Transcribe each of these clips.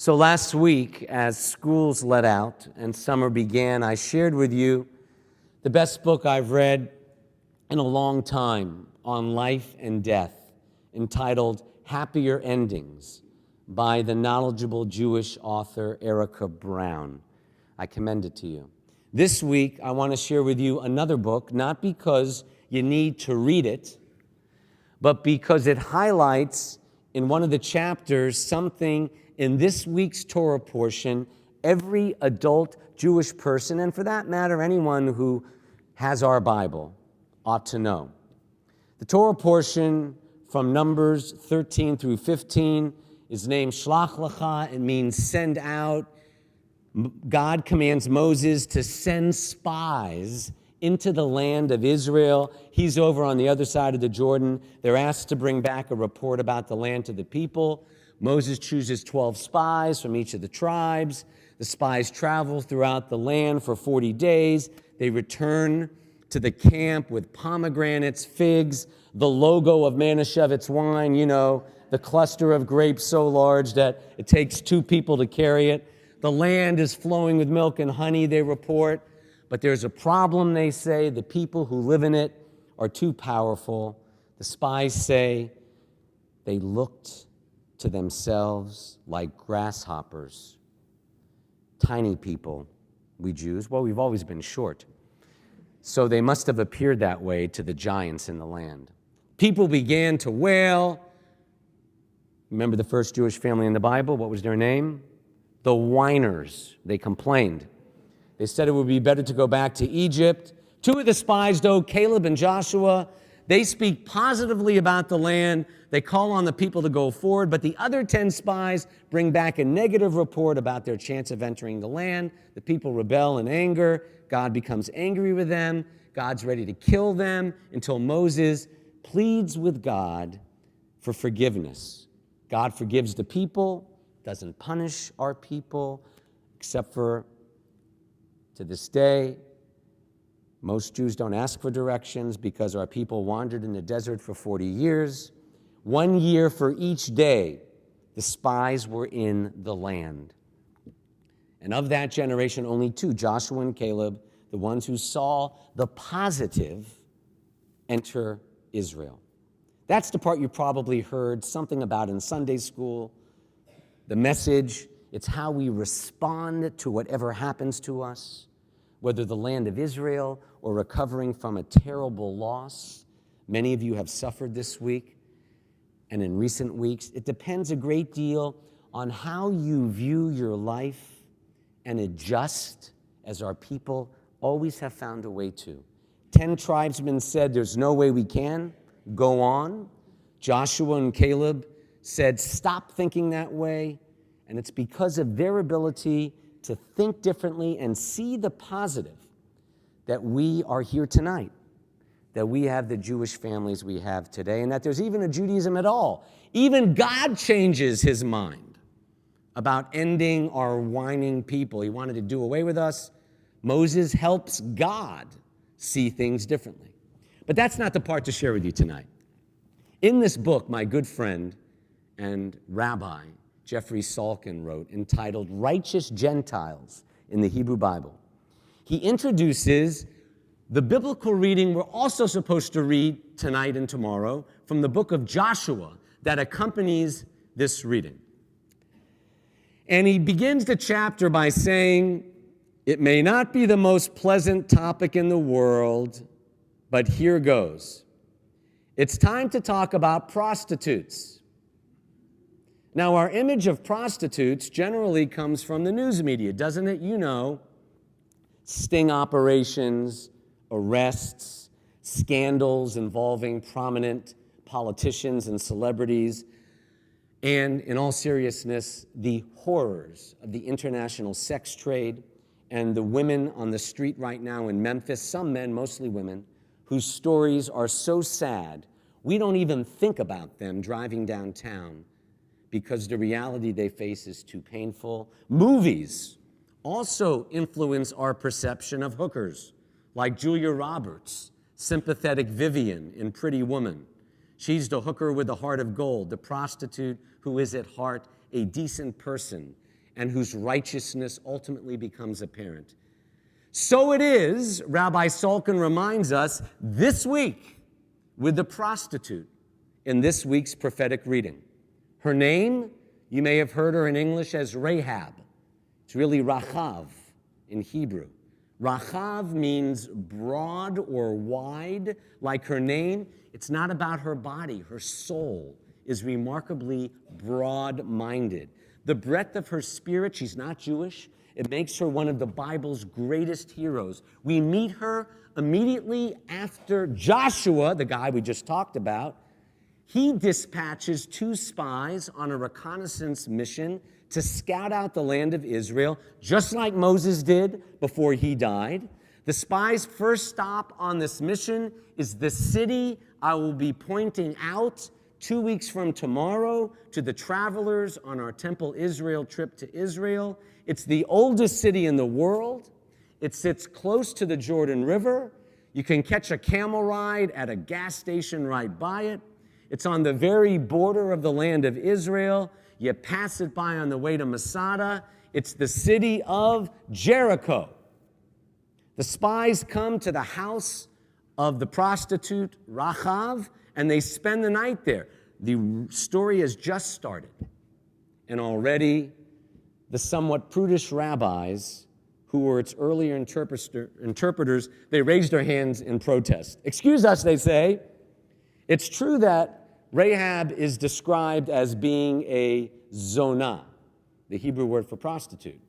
So last week, as schools let out and summer began, I shared with you the best book I've read in a long time on life and death, entitled Happier Endings by the knowledgeable Jewish author Erica Brown. I commend it to you. This week, I want to share with you another book, not because you need to read it, but because it highlights in one of the chapters something in this week's Torah portion every adult Jewish person, and for that matter, anyone who has our Bible, ought to know. The Torah portion from Numbers 13 through 15 is named Shlach Lecha. It means send out. God commands Moses to send spies into the land of Israel. He's over on the other side of the Jordan. They're asked to bring back a report about the land to the people. Moses chooses 12 spies from each of the tribes. The spies travel throughout the land for 40 days. They return to the camp with pomegranates, figs, the logo of Manischewitz wine, the cluster of grapes so large that it takes 2 people to carry it. The land is flowing with milk and honey, they report. But there's a problem, they say. The people who live in it are too powerful. The spies say they looked to themselves like grasshoppers. Tiny people, we Jews. Well, we've always been short. So they must have appeared that way to the giants in the land. People began to wail. Remember the first Jewish family in the Bible? What was their name? The whiners. They complained. They said it would be better to go back to Egypt. 2 of the spies, though, Caleb and Joshua, they speak positively about the land. They call on the people to go forward, but the other 10 spies bring back a negative report about their chance of entering the land. The people rebel in anger. God becomes angry with them. God's ready to kill them until Moses pleads with God for forgiveness. God forgives the people, doesn't punish our people, except for to this day, most Jews don't ask for directions because our people wandered in the desert for 40 years. 1 year for each day, the spies were in the land. And of that generation, only 2, Joshua and Caleb, the ones who saw the positive, enter Israel. That's the part you probably heard something about in Sunday school. The message, it's how we respond to whatever happens to us, whether the land of Israel or recovering from a terrible loss. Many of you have suffered this week and in recent weeks. It depends a great deal on how you view your life and adjust, as our people always have found a way to. 10 tribesmen said, there's no way we can go on. Joshua and Caleb said, stop thinking that way. And it's because of their ability to think differently and see the positive that we are here tonight, that we have the Jewish families we have today, and that there's even a Judaism at all. Even God changes his mind about ending our whining people. He wanted to do away with us. Moses helps God see things differently. But that's not the part to share with you tonight. In this book, my good friend and Rabbi Jeffrey Salkin wrote, entitled Righteous Gentiles in the Hebrew Bible, he introduces the biblical reading we're also supposed to read tonight and tomorrow from the book of Joshua that accompanies this reading. And he begins the chapter by saying, it may not be the most pleasant topic in the world, but here goes. It's time to talk about prostitutes. Now, our image of prostitutes generally comes from the news media, doesn't it? Sting operations, arrests, scandals involving prominent politicians and celebrities, and in all seriousness, the horrors of the international sex trade and the women on the street right now in Memphis, some men, mostly women, whose stories are so sad, we don't even think about them driving downtown because the reality they face is too painful. Movies also influence our perception of hookers, like Julia Roberts, sympathetic Vivian in Pretty Woman. She's the hooker with the heart of gold, the prostitute who is at heart a decent person. and whose righteousness ultimately becomes apparent. So it is, Rabbi Salkin reminds us, this week with the prostitute in this week's prophetic reading. Her name, you may have heard her in English as Rahab. It's really Rachav in Hebrew. Rachav means broad or wide, like her name. It's not about her body. Her soul is remarkably broad-minded. The breadth of her spirit, she's not Jewish. It makes her one of the Bible's greatest heroes. We meet her immediately after Joshua, the guy we just talked about. He dispatches 2 spies on a reconnaissance mission to scout out the land of Israel, just like Moses did before he died. The spies' first stop on this mission is the city I will be pointing out 2 weeks from tomorrow to the travelers on our Temple Israel trip to Israel. It's the oldest city in the world. It sits close to the Jordan River. You can catch a camel ride at a gas station right by it. It's on the very border of the land of Israel. You pass it by on the way to Masada. It's the city of Jericho. The spies come to the house of the prostitute Rachav, and they spend the night there. The story has just started, and already the somewhat prudish rabbis, who were its earlier interpreters, they raised their hands in protest. Excuse us, they say. It's true that Rahab is described as being a zonah, the Hebrew word for prostitute.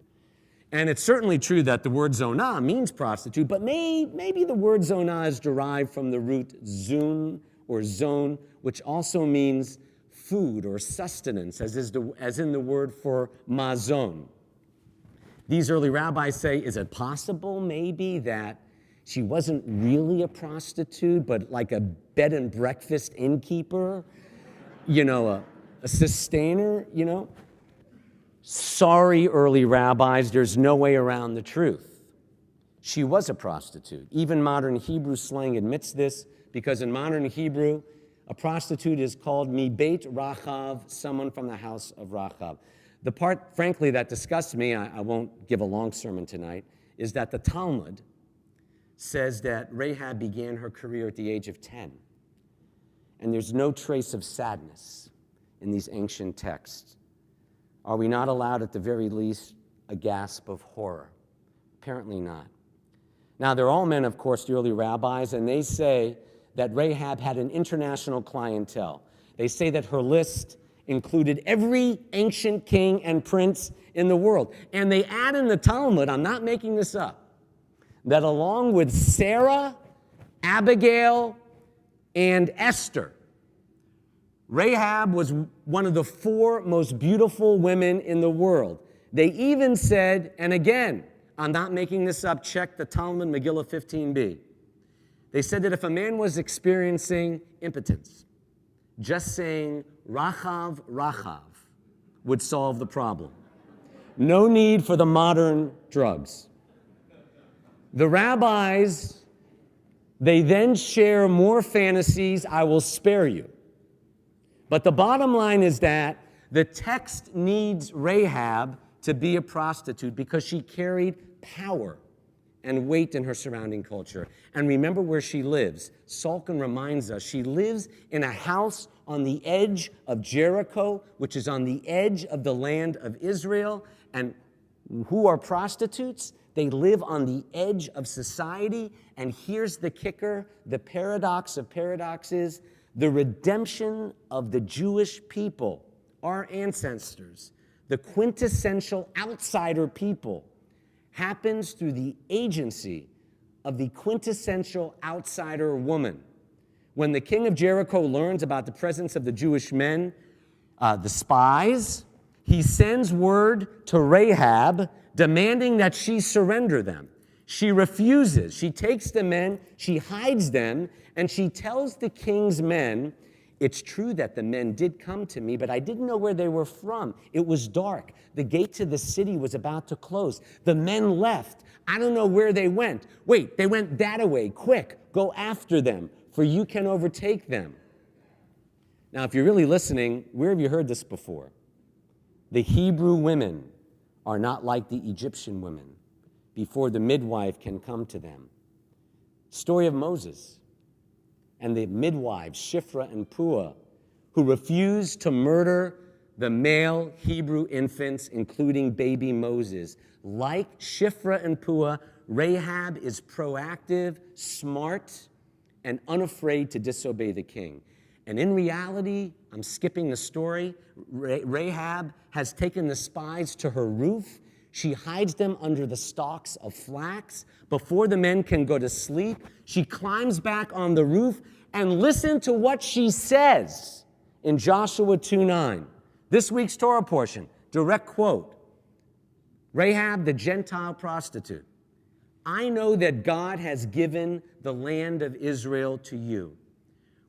And it's certainly true that the word zonah means prostitute, but maybe the word zonah is derived from the root zun or zone, which also means food or sustenance, as in the word for mazon. These early rabbis say, is it possible maybe that she wasn't really a prostitute, but like a bed and breakfast innkeeper, a sustainer, Sorry, early rabbis, there's no way around the truth. She was a prostitute. Even modern Hebrew slang admits this, because in modern Hebrew, a prostitute is called mibeit Rachav, someone from the house of Rachav. The part, frankly, that disgusts me, I won't give a long sermon tonight, is that the Talmud says that Rahab began her career at the age of 10. And there's no trace of sadness in these ancient texts. Are we not allowed, at the very least, a gasp of horror? Apparently not. Now, they're all men, of course, the early rabbis, and they say that Rahab had an international clientele. They say that her list included every ancient king and prince in the world. And they add in the Talmud, I'm not making this up, that along with Sarah, Abigail, and Esther, Rahab was one of the 4 most beautiful women in the world. They even said, and again, I'm not making this up, check the Talmud, Megillah 15b. They said that if a man was experiencing impotence, just saying Rachav, Rachav would solve the problem. No need for the modern drugs. The rabbis, they then share more fantasies. I will spare you. But the bottom line is that the text needs Rahab to be a prostitute because she carried power and weight in her surrounding culture. And remember where she lives. Salkin reminds us she lives in a house on the edge of Jericho, which is on the edge of the land of Israel. And who are prostitutes? They live on the edge of society. And here's the kicker, the paradox of paradoxes. The redemption of the Jewish people, our ancestors, the quintessential outsider people, happens through the agency of the quintessential outsider woman. When the king of Jericho learns about the presence of the Jewish men, the spies, he sends word to Rahab demanding that she surrender them. She refuses. She takes the men, she hides them, and she tells the king's men, it's true that the men did come to me, but I didn't know where they were from. It was dark. The gate to the city was about to close. The men left. I don't know where they went. Wait, they went that way. Quick, go after them, for you can overtake them. Now, if you're really listening, where have you heard this before? The Hebrew women are not like the Egyptian women before the midwife can come to them. Story of Moses and the midwives, Shiphrah and Puah, who refused to murder the male Hebrew infants, including baby Moses. Like Shiphrah and Puah, Rahab is proactive, smart, and unafraid to disobey the king. And in reality, I'm skipping the story, Rahab has taken the spies to her roof. She hides them under the stalks of flax. Before the men can go to sleep, she climbs back on the roof, and listen to what she says in Joshua 2:9. This week's Torah portion, direct quote. Rahab, the Gentile prostitute. I know that God has given the land of Israel to you.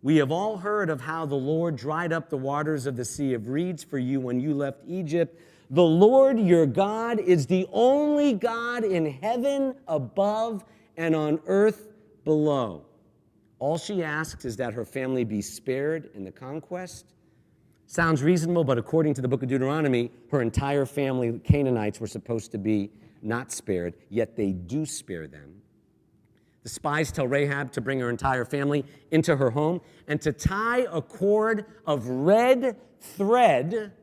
We have all heard of how the Lord dried up the waters of the Sea of Reeds for you when you left Egypt. The Lord your God is the only God in heaven above and on earth below. All she asks is that her family be spared in the conquest. Sounds reasonable, but according to the book of Deuteronomy, her entire family, the Canaanites, were supposed to be not spared, yet they do spare them. The spies tell Rahab to bring her entire family into her home and to tie a cord of red thread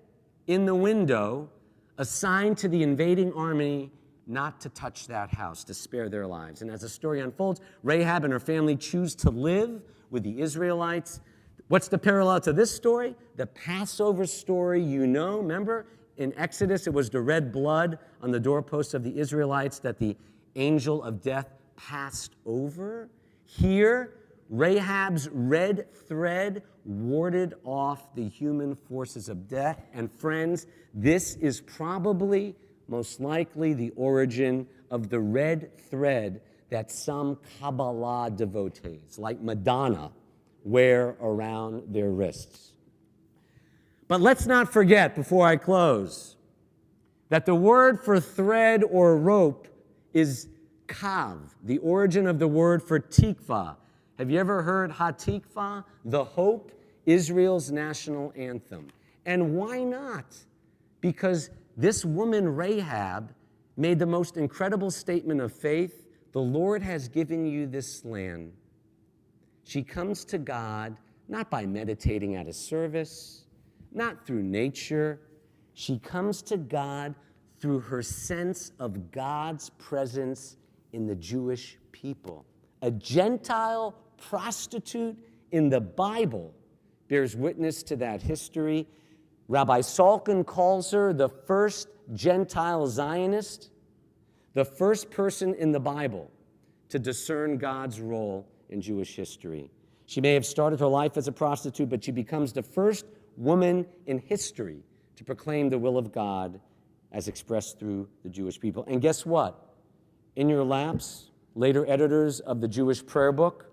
in the window, assigned to the invading army not to touch that house, to spare their lives. And as the story unfolds, Rahab and her family choose to live with the Israelites. What's the parallel to this story? The Passover story, you know. Remember, in Exodus, it was the red blood on the doorposts of the Israelites that the angel of death passed over. Here, Rahab's red thread warded off the human forces of death. And friends, this is probably, most likely, the origin of the red thread that some Kabbalah devotees, like Madonna, wear around their wrists. But let's not forget, before I close, that the word for thread or rope is kav, the origin of the word for tikva. Have you ever heard Hatikva, the hope, Israel's national anthem? And why not? Because this woman, Rahab, made the most incredible statement of faith. The Lord has given you this land. She comes to God not by meditating at a service, not through nature. She comes to God through her sense of God's presence in the Jewish people. A Gentile prostitute in the Bible bears witness to that history. Rabbi Salkin calls her the first Gentile Zionist, the first person in the Bible to discern God's role in Jewish history. She may have started her life as a prostitute, but she becomes the first woman in history to proclaim the will of God as expressed through the Jewish people. And guess what? In your laps, later editors of the Jewish prayer book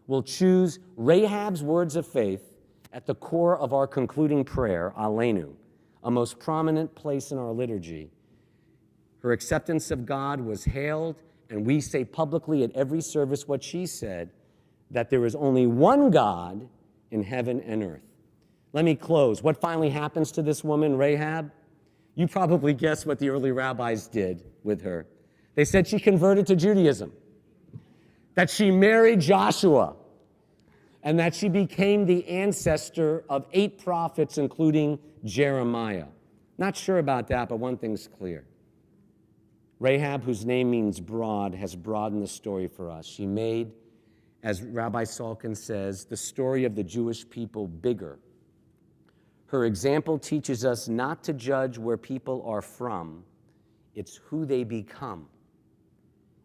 will choose Rahab's words of faith at the core of our concluding prayer, Aleinu, a most prominent place in our liturgy. Her acceptance of God was hailed, and we say publicly at every service what she said, that there is only one God in heaven and earth. Let me close. What finally happens to this woman, Rahab? You probably guessed what the early rabbis did with her. They said she converted to Judaism, that she married Joshua, and that she became the ancestor of 8 prophets, including Jeremiah. Not sure about that, but one thing's clear. Rahab, whose name means broad, has broadened the story for us. She made, as Rabbi Salkin says, the story of the Jewish people bigger. Her example teaches us not to judge where people are from. It's who they become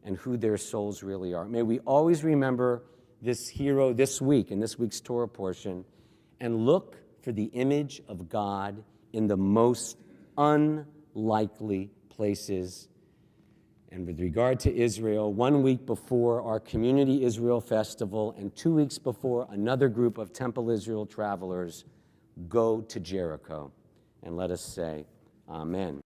and who their souls really are. May we always remember this hero this week, in this week's Torah portion, and look for the image of God in the most unlikely places. And with regard to Israel, 1 week before our Community Israel Festival and 2 weeks before another group of Temple Israel travelers go to Jericho. And let us say, Amen.